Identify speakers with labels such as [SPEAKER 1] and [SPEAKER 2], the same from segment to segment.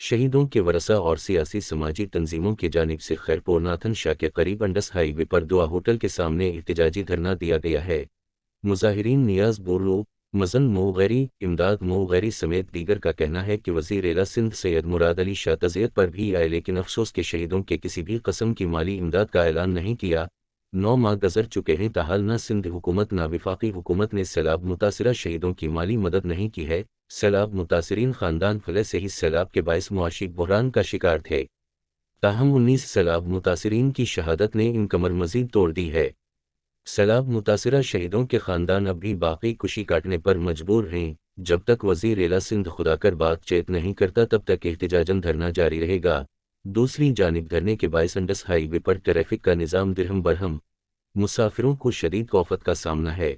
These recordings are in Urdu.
[SPEAKER 1] شہیدوں کے ورثاء اور سیاسی سماجی تنظیموں کی جانب سے خیرپور ناتھن شاہ کے قریب انڈس ہائی وے پر دعا ہوٹل کے سامنے احتجاجی دھرنا دیا گیا ہے۔ مظاہرین نیاز بورلو، مزن موغیری، امداد موغیری سمیت دیگر کا کہنا ہے کہ وزیر اعلیٰ سندھ سید مراد علی شاہ تعزیت پر بھی آئے لیکن افسوس کہ شہیدوں کے کسی بھی قسم کی مالی امداد کا اعلان نہیں کیا۔ 9 ماہ گزر چکے ہیں تاحال نہ سندھ حکومت نہ وفاقی حکومت نے سیلاب متاثرہ شہیدوں کی مالی مدد نہیں کی ہے۔ سیلاب متاثرین خاندان پہلے سے ہی سیلاب کے باعث معاشی بحران کا شکار تھے، تاہم 19 سیلاب متاثرین کی شہادت نے ان کمر مزید توڑ دی ہے۔ سیلاب متاثرہ شہیدوں کے خاندان اب بھی باقی کشی کاٹنے پر مجبور ہیں۔ جب تک وزیر اعلیٰ سندھ خدا کر بات چیت نہیں کرتا تب تک احتجاجاً دھرنا جاری رہے گا۔ دوسری جانب دھرنے کے باعث انڈس ہائی وے پر ٹریفک کا نظام درہم برہم، مسافروں کو شدید خوفت کا سامنا ہے۔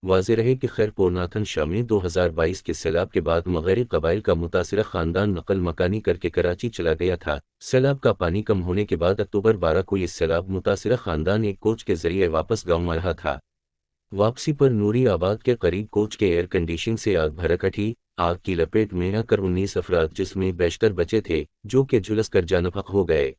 [SPEAKER 1] واضح رہے کہ خیرپور ناتھن شاہ میں 2022 کے سیلاب کے بعد مغربی قبائل کا متاثرہ خاندان نقل مکانی کر کے کراچی چلا گیا تھا۔ سیلاب کا پانی کم ہونے کے بعد اکتوبر 12 کو یہ سیلاب متاثرہ خاندان ایک کوچ کے ذریعے واپس گاؤں آ رہا تھا۔ واپسی پر نوری آباد کے قریب کوچ کے ایئر کنڈیشنگ سے آگ بھڑک اٹھی۔ آگ کی لپیٹ میں آ کر 19 افراد جس میں بیشتر بچے تھے جو کہ جھلس کر جاں بحق ہو گئے۔